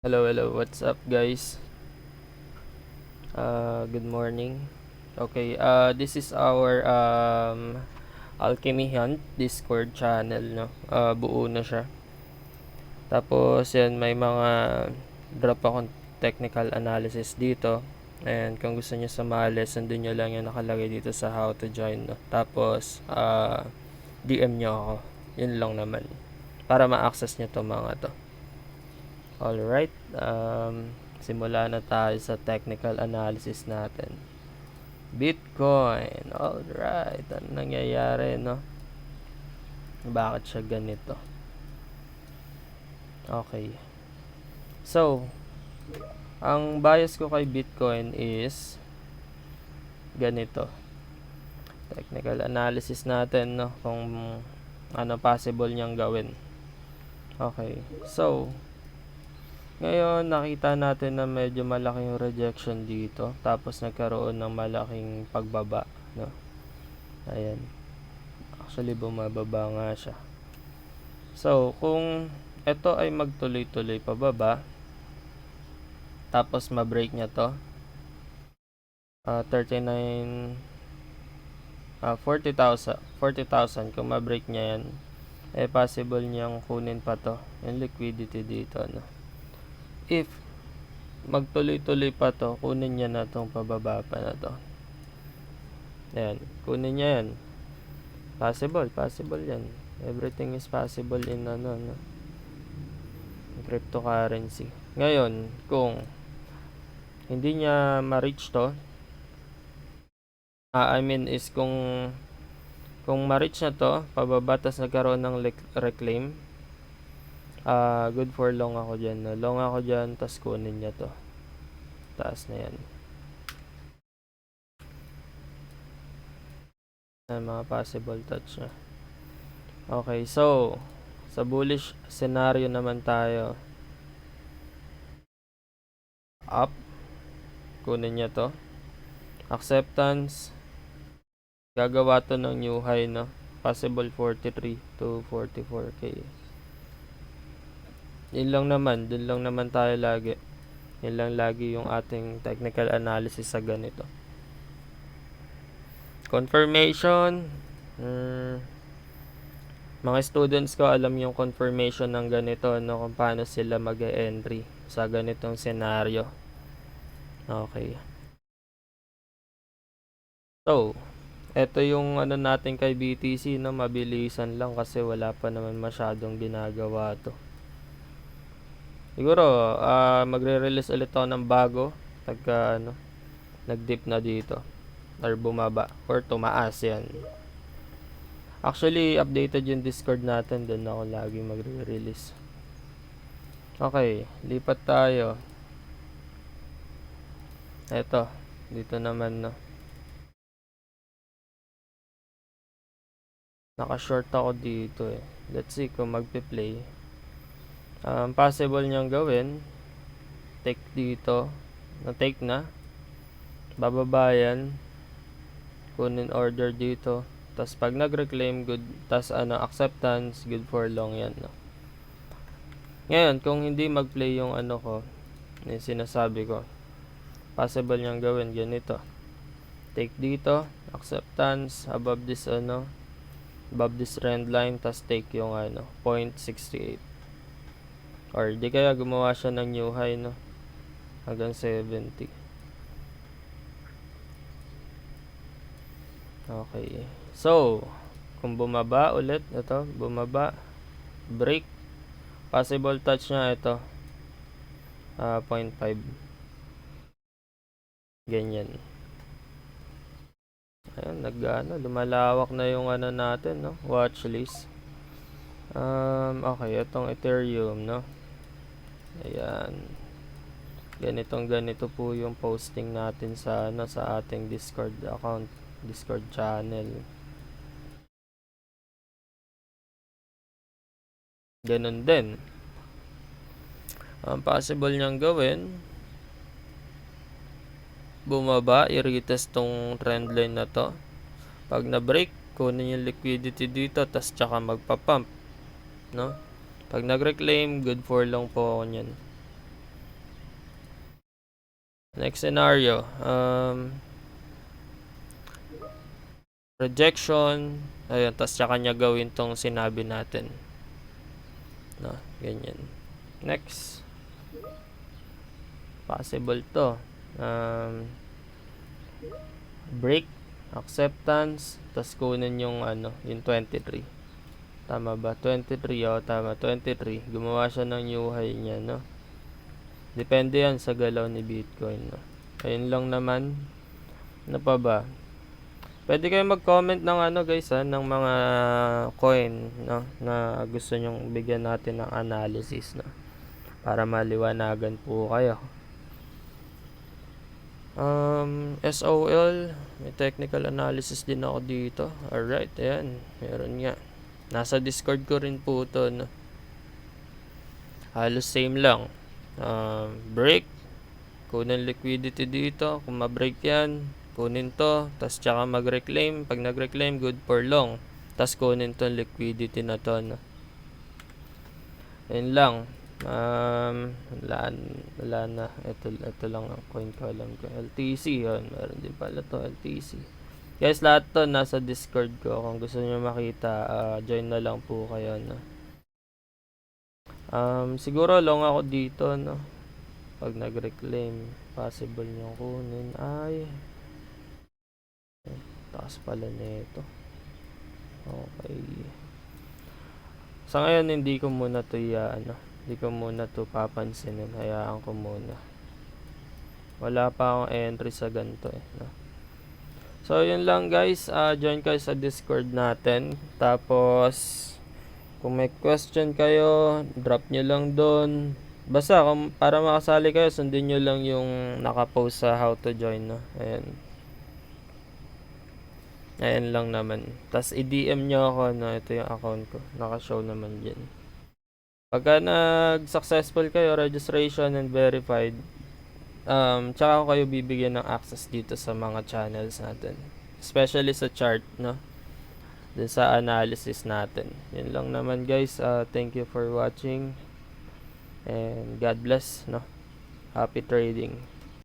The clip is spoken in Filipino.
Hello, what's up guys? Good morning. Okay, this is our Alchemy Hunt Discord channel, no? Buo na siya. Tapos yan, may mga drop akong technical analysis dito. And kung gusto niyo sumali, sundin niyo lang yung nakalagay dito sa how to join, no? Tapos DM niyo ako. Yun lang naman. Para ma-access niyo to mga to. Alright, simula na tayo sa technical analysis natin. Bitcoin, alright, ano nangyayari, no? Bakit siya ganito? Okay. So, ang bias ko kay Bitcoin is ganito. Technical analysis natin, no? Kung ano possible niyang gawin. Okay, so ngayon, nakita natin na medyo malaking rejection dito. Tapos, nagkaroon ng malaking pagbaba, no? Ayan. Actually, bumababa nga siya. So, kung ito ay magtuloy-tuloy pababa, tapos ma-break niya to, 40,000. Kung ma-break niya yan, eh possible niyang kunin pa to, yung liquidity dito, no? If magtuloy-tuloy pa to, kunin niya na tong pababa pa na to. Ayan, kunin niya yan. Possible yan. Everything is possible in cryptocurrency. Ngayon, kung hindi niya ma-reach to, is kung ma-reach na to, pababa, tas nagkaroon ng reclaim, good for long ako dyan. Long ako dyan, tas kunin niya to. Taas na yan. Mga possible touch na. Okay, so sa bullish scenario naman tayo. Up. Kunin niya to. Acceptance. Gagawa to ng new high, no? Possible 43 to 44k. Yun lang naman. Dun lang naman tayo lagi. Yun lang lagi yung ating technical analysis sa ganito. Confirmation. Mga students ko alam yung confirmation ng ganito, no, kung paano sila mag-e-entry sa ganitong senaryo. Okay. So, ito yung natin kay BTC, no, mabilisan lang kasi wala pa naman masyadong ginagawa to. Siguro magre-release ulit ako ng bago pagka nag-dip na dito or bumaba or tumaas yan. Actually, updated yung Discord natin, doon ako lagi magre-release. Okay, lipat tayo. Eto, dito naman, no. Naka-short ako dito eh. Let's see kung magpe-play. Possible niyang gawin. Take dito. Na-take na. Bababa yan. Kunin order dito. Tapos pag nag-reclaim, good. Tapos acceptance, good for long yan, no. Ngayon, kung hindi mag-play yung yung sinasabi ko, possible niyang gawin ganito. Take dito, acceptance, above this trend line, tas take yung 0.68. Or di kaya gumawa siya ng new high, no, hanggang 70. Okay. So, kung bumaba ulit, ito, bumaba, break, possible touch niya ito, 0.5. Ganyan. Ayan, lumalawak na yung natin, no, watch list. Okay, itong Ethereum, no. Ayan. Ganito po yung posting natin sa sa ating Discord account, Discord channel. Ganun din. Possible niyang gawin, bumaba, i-retest tong trend line na to. Pag na-break, kunin yung liquidity dito, tas tsaka magpa-pump, no? Pag nag-reclaim, good for long po ako nyan. Next scenario, rejection, ayun, tas tsaka niya gawin tong sinabi natin. No, ganyan. Next. Possible to. Break, acceptance, tas kunin yung yung 23. Tama ba? 23, tama. 23. Gumawa siya ng new high niya, no? Depende yan sa galaw ni Bitcoin, no? Ayun lang naman. Ano pa ba? Pwede kayo mag-comment ng guys, ng mga coin, no? Na gusto nyong bigyan natin ng analysis, no? Para maliwanagan po kayo. SOL, may technical analysis din ako dito. Alright, ayan. Meron nga. Nasa Discord ko rin po ito, no? Halos same lang. Break, kunin liquidity dito. Kung ma-break yan, kunin to. Tas tsaka mag-reclaim. Pag nag-reclaim, good for long. Tas kunin to liquidity na to, no? Ayan lang. Wala na. Ito lang ang coin ko alam ko. LTC, yun. Meron din pala to, LTC. Guys, lahat to nasa Discord ko. Kung gusto niyo makita, join na lang po kayo, no? Siguro long ako dito, no? Pag nag-reclaim, possible nyo kunin ay taas pala nito. Okay. Sa ngayon, hindi ko muna to hindi ko muna to papansinin. Hayaan ko muna. Wala pa akong entry sa ganito, no? So, yun lang guys. Join kayo sa Discord natin. Tapos, kung may question kayo, drop nyo lang doon. Basta, para makasali kayo, sundin nyo lang yung nakapost sa how to join, no? Ayan. Ayan lang naman. Tapos, i-DM nyo ako, no? Ito yung account ko. Naka-show naman dyan. Pagka nag-successful kayo, registration and verified, tsaka ko kayo bibigyan ng access dito sa mga channels natin. Especially sa chart, no? Dun sa analysis natin. Yun lang naman guys. Thank you for watching. And God bless, no? Happy trading.